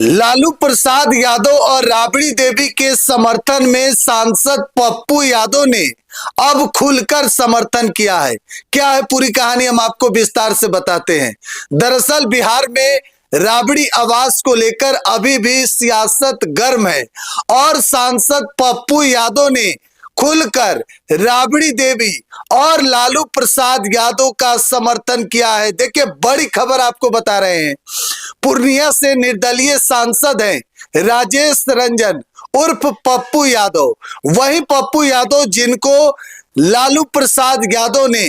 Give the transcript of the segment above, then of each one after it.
लालू प्रसाद यादव और राबड़ी देवी के समर्थन में सांसद पप्पू यादव ने अब खुलकर समर्थन किया है। क्या है पूरी कहानी, हम आपको विस्तार से बताते हैं। दरअसल बिहार में राबड़ी आवास को लेकर अभी भी सियासत गर्म है और सांसद पप्पू यादव ने खुलकर राबड़ी देवी और लालू प्रसाद यादव का समर्थन किया है। देखिए, बड़ी खबर आपको बता रहे हैं। पूर्णिया से निर्दलीय सांसद हैं राजेश रंजन उर्फ पप्पू यादव। वही पप्पू यादव जिनको लालू प्रसाद यादव ने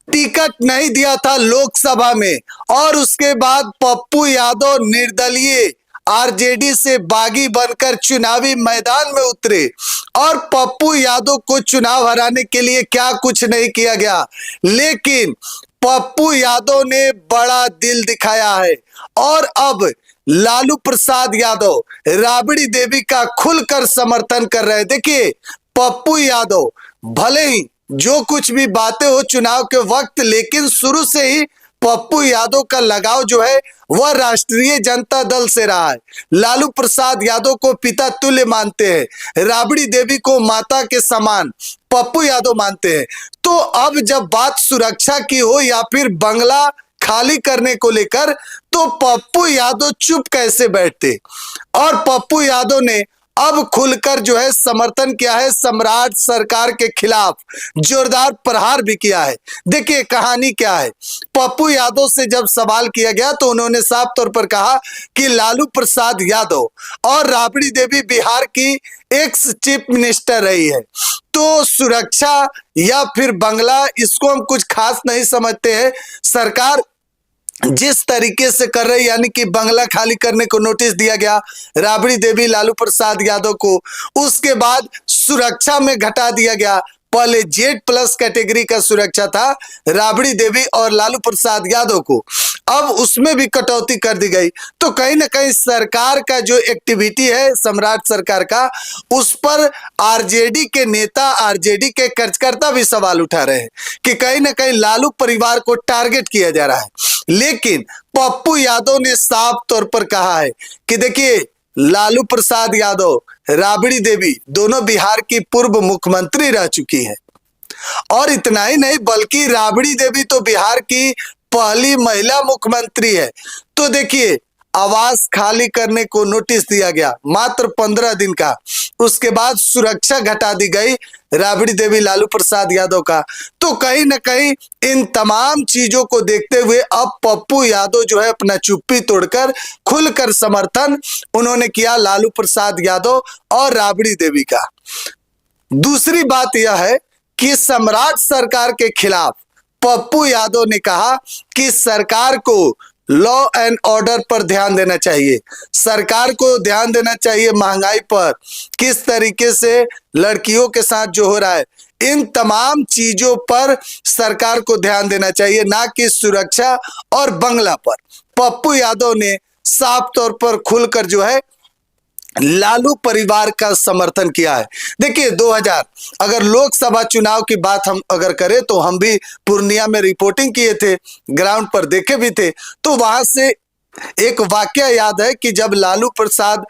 टिकट नहीं दिया था लोकसभा में, और उसके बाद पप्पू यादव निर्दलीय आरजेडी से बागी बनकर चुनावी मैदान में उतरे और पप्पू यादव को चुनाव हराने के लिए क्या कुछ नहीं किया गया, लेकिन पप्पू यादव ने बड़ा दिल दिखाया है और अब लालू प्रसाद यादव राबड़ी देवी का खुलकर समर्थन कर रहे हैं। देखिए, पप्पू यादव भले ही जो कुछ भी बातें हो चुनाव के वक्त, लेकिन शुरू से ही पप्पू यादव का लगाव जो है वह राष्ट्रीय जनता दल से रहा है। लालू प्रसाद यादव को पिता तुल्य मानते हैं, राबड़ी देवी को माता के समान पप्पू यादव मानते हैं। तो अब जब बात सुरक्षा की हो या फिर बंगला खाली करने को लेकर, तो पप्पू यादव चुप कैसे बैठते। और पप्पू यादव ने अब खुलकर जो है समर्थन किया है, सम्राट सरकार के खिलाफ जोरदार प्रहार भी किया है। देखिए कहानी क्या है। पप्पू यादव से जब सवाल किया गया तो उन्होंने साफ तौर पर कहा कि लालू प्रसाद यादव और राबड़ी देवी बिहार की एक्स चीफ मिनिस्टर रही है, तो सुरक्षा या फिर बंगला इसको हम कुछ खास नहीं समझते हैं। सरकार जिस तरीके से कर रही, यानी कि बंगला खाली करने को नोटिस दिया गया राबड़ी देवी लालू प्रसाद यादव को, उसके बाद सुरक्षा में घटा दिया गया। पहले Z+ कैटेगरी का सुरक्षा था राबड़ी देवी और लालू प्रसाद यादव को, अब उसमें भी कटौती कर दी गई। तो कहीं ना कहीं सरकार का जो एक्टिविटी है सम्राट सरकार का, उस पर आरजेडी के नेता, आरजेडी के कार्यकर्ता भी सवाल उठा रहे हैं कि कहीं ना कहीं लालू परिवार को टारगेट किया जा रहा है। लेकिन पप्पू यादव ने साफ तौर पर कहा है कि देखिए, लालू प्रसाद यादव, राबड़ी देवी दोनों बिहार की पूर्व मुख्यमंत्री रह चुकी है, और इतना ही नहीं बल्कि राबड़ी देवी तो बिहार की पहली महिला मुख्यमंत्री है। तो देखिए, आवास खाली करने को नोटिस दिया गया मात्र 15 दिन का, उसके बाद सुरक्षा घटा दी गई राबड़ी देवी लालू प्रसाद यादव का। तो कहीं ना कहीं इन तमाम चीजों को देखते हुए अब पप्पू यादव जो है अपना चुप्पी तोड़कर खुलकर समर्थन उन्होंने किया लालू प्रसाद यादव और राबड़ी देवी का। दूसरी बात यह है कि सम्राट सरकार के खिलाफ पप्पू यादव ने कहा कि सरकार को लॉ एंड ऑर्डर पर ध्यान देना चाहिए, सरकार को ध्यान देना चाहिए महंगाई पर, किस तरीके से लड़कियों के साथ जो हो रहा है, इन तमाम चीजों पर सरकार को ध्यान देना चाहिए, ना कि सुरक्षा और बंगला पर। पप्पू यादव ने साफ तौर पर खुलकर जो है लालू परिवार का समर्थन किया है। देखिए 2000 अगर लोकसभा चुनाव की बात हम अगर करें तो हम भी पूर्णिया में रिपोर्टिंग किए थे, ग्राउंड पर देखे भी थे। तो वहां से एक वाकया याद है कि जब लालू प्रसाद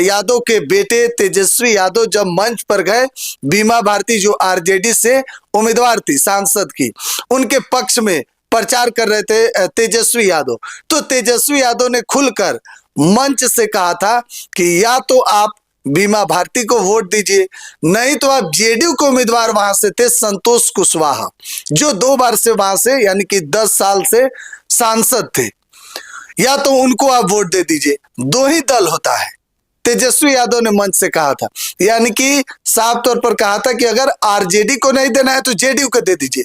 यादव के बेटे तेजस्वी यादव जब मंच पर गए, बीमा भारती जो आरजेडी से उम्मीदवार थी सांसद की, उनके पक्ष में प्रचार कर रहे थे तेजस्वी यादव, तो तेजस्वी यादव ने खुलकर मंच से कहा था कि या तो आप बीमा भारती को वोट दीजिए, नहीं तो आप जेडीयू के उम्मीदवार वहां से थे संतोष कुशवाहा, जो 2 बार से वहां से यानी कि 10 साल से सांसद थे, या तो उनको आप वोट दे दीजिए, 2 ही दल होता है। तेजस्वी यादव ने मंच से कहा था, यानी कि साफ तौर पर कहा था कि अगर आरजेडी को नहीं देना है तो जेडीयू को दे दीजिए।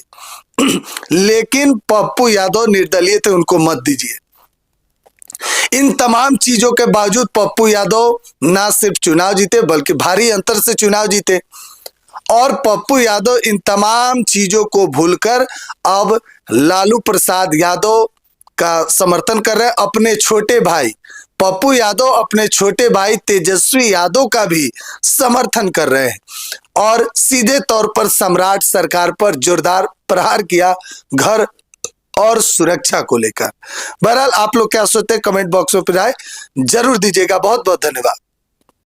लेकिन पप्पू यादव निर्दलीय थे, उनको मत दीजिए। इन तमाम चीजों के बावजूद पप्पू यादव ना सिर्फ चुनाव जीते बल्कि भारी अंतर से चुनाव जीते, और पप्पू यादव इन तमाम चीजों को भूलकर अब लालू प्रसाद यादव का समर्थन कर रहे हैं। अपने छोटे भाई पप्पू यादव अपने छोटे भाई तेजस्वी यादव का भी समर्थन कर रहे हैं और सीधे तौर पर सम्राट सरकार पर जोरदार प्रहार किया, घर और सुरक्षा को लेकर। बहरहाल आप लोग क्या सोचते हैं कमेंट बॉक्स में राय जरूर दीजिएगा। बहुत बहुत धन्यवाद।